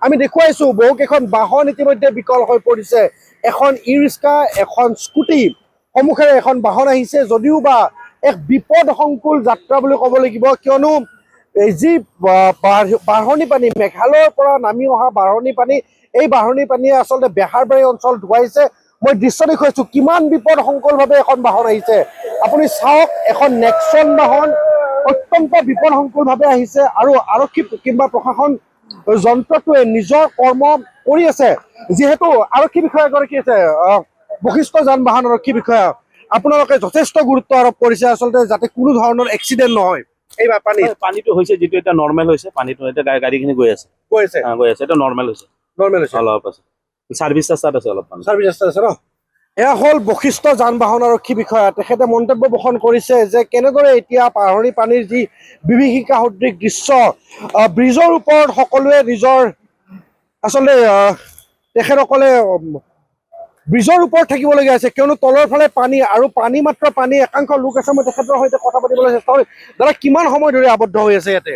আমি দেখুৱাইছো বহুকেইখন বাহন ইতিমধ্যে বিকল হৈ পৰিছে। এখন ই ৰিক্সা, এখন স্কুটি, সন্মুখেৰে এখন বাহন আহিছে, যদিও বা এক বিপদসংকুল যাত্ৰা বুলি ক'ব লাগিব, কিয়নো এই যি বাঢ়নি পানী, মেঘালয়ৰ পৰা নামি অহা বাঢ়নি পানী, এই বাঢ়নি পানীয়ে আচলতে বেহাৰবাৰী অঞ্চল ধুৱাইছে। মই দৃশ্য দেখুৱাইছো কিমান বিপদসংকুলভাৱে এখন বাহন আহিছে। আপুনি চাওক, এখন নেক্সন বাহন অত্যন্ত বিপদসংকুলভাৱে আহিছে আৰু আৰক্ষী কিংবা প্ৰশাসন যন্ত্ৰটোৱে নিজৰ কৰ্ম কৰি আছে। যিহেতু আৰক্ষী বিষয়া এগৰাকী আছে, বশিষ্ঠ যান বাহন আৰক্ষী বিষয়া, আপোনালোকে যথেষ্ট গুৰুত্ব আৰোপ কৰিছে আচলতে যাতে কোনো ধৰণৰ এক্সিডেণ্ট নহয়। এইবাৰ পানীটো হৈছে যিটো এতিয়া নৰ্মেল হৈছে, পানীটো এতিয়া গাড়ীখিনি গৈ আছে এটা নৰ্মেল হৈছে অলপ আছে, ছাৰ্ভিচ ৰাস্তাত আছে, অলপ ছাৰ্ভিচ ৰাস্তাত আছে ন। এয়া হ'ল বশিষ্ঠ যান বাহন আৰক্ষী বিষয়া। তেখেতে মন্তব্য পোষণ কৰিছে যে কেনেদৰে এতিয়া বাঢ়নি পানীৰ যি বিভীষিকা সদৃশ দৃশ্য, ব্ৰিজৰ ওপৰত সকলোৱে নিজৰ আচলতে তেখেতসকলে ব্ৰিজৰ ওপৰত থাকিবলগীয়া হৈছে, কিয়নো তলৰ ফালে পানী আৰু পানী মাত্ৰ পানী। একাংশ লোক আছে, মই তেখেতৰ সৈতে কথা পাতিবলৈ চেষ্টা কৰিম। দাদা, কিমান সময় ধৰি আবদ্ধ হৈ আছে ইয়াতে?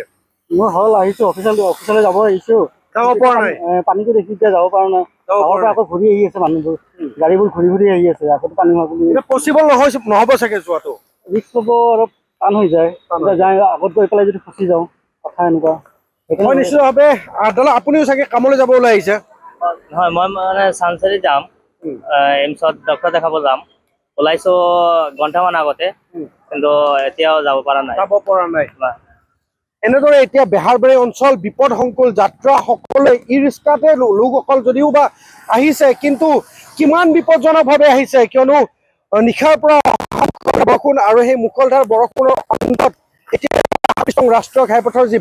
মই হল আহিছো, অফিচলৈ যাব আহিছো, যাব পৰা নাই, পানীটো দেখি এতিয়া যাব পৰা নাই। গাঁৱৰ পৰা আকৌ ঘূৰি আহি আছে মানুহবোৰ, গাড়ীবোৰ ঘূৰি ঘূৰি আহি আছে, আকৌ পানী হোৱা বুলি পচিবল নহ'ব চাগে যোৱাটো, ৰিস্ক ল'ব অলপ টান হৈ যায়। যাই আগত গৈ পেলাই যদি ফচি যাওঁ, কথা এনেকুৱা। মই নিশ্চিতভাৱে দাদা, আপুনিও চাগে কামলৈ যাব ওলাই আহিছে? হয়, মই মানে চানচাৰী যাম, এইমছত ডক্টৰ দেখাব যাম। ওলাইছো ঘণ্টামান আগতে, কিন্তু এতিয়াও যাব পৰা নাই। এনেদৰে এতিয়া বেহাৰবাৰী অঞ্চল বিপদসংকুল যাত্ৰা। সকলোৱে ই ৰিক্সাতে লোকসকল যদিও বা আহিছে, কিন্তু কিমান বিপদজনকভাৱে আহিছে, কিয়নো নিশাৰ পৰা বৰষুণ আৰু সেই মুষলধাৰ বৰষুণৰ অন্তত এতিয়া ৰাষ্ট্ৰীয় ঘাইপথৰ যি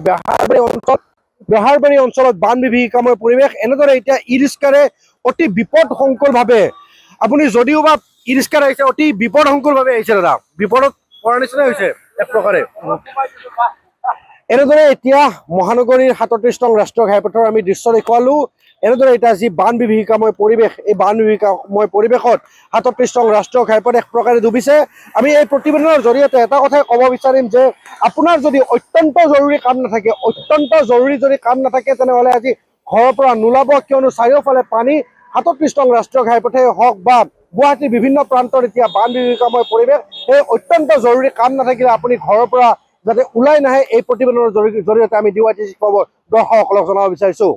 বেহাৰবাৰী অঞ্চলত বান বিভীষিকাময় পৰিৱেশ। এনেদৰে এতিয়া ই ৰিক্সাৰে অতি বিপদসংকুলভাৱে, আপুনি যদিও বা ই ৰিক্সাত আহিছে, অতি বিপদসংকুলভাৱে আহিছে দাদা, বিপদত পৰা নিচিনাই হৈছে এক প্ৰকাৰে। এনেদৰে এতিয়া মহানগৰীৰ ৩৭ নং ৰাষ্ট্ৰীয় ঘাইপথৰ আমি দৃশ্য দেখুৱালো। এনেদৰে এতিয়া যি বান বিভীষিকাময় পৰিৱেশ, এই বান বিভীষিকাময় পৰিৱেশত ৩৭ নং ৰাষ্ট্ৰীয় ঘাইপথ এক প্ৰকাৰে ডুবিছে। আমি এই প্ৰতিবেদনৰ জৰিয়তে এটা কথাই ক'ব বিচাৰিম যে আপোনাৰ যদি অত্যন্ত জৰুৰী কাম নাথাকে, তেনেহ'লে আজি ঘৰৰ পৰা নোলাব, কিয়নো চাৰিওফালে পানী। ৩৭ নং ৰাষ্ট্ৰীয় ঘাইপথে হওক বা গুৱাহাটীৰ বিভিন্ন প্ৰান্তত এতিয়া বান বিভীষিকাময় পৰিৱেশ। এই অত্যন্ত জৰুৰী কাম নাথাকিলে আপুনি ঘৰৰ পৰা যাতে ওলাই নাহে, এই প্ৰতিবেদনৰ জৰিয়তে আমি DYTC খবৰ দৰ্শকসকলক জনাব বিচাৰিছো।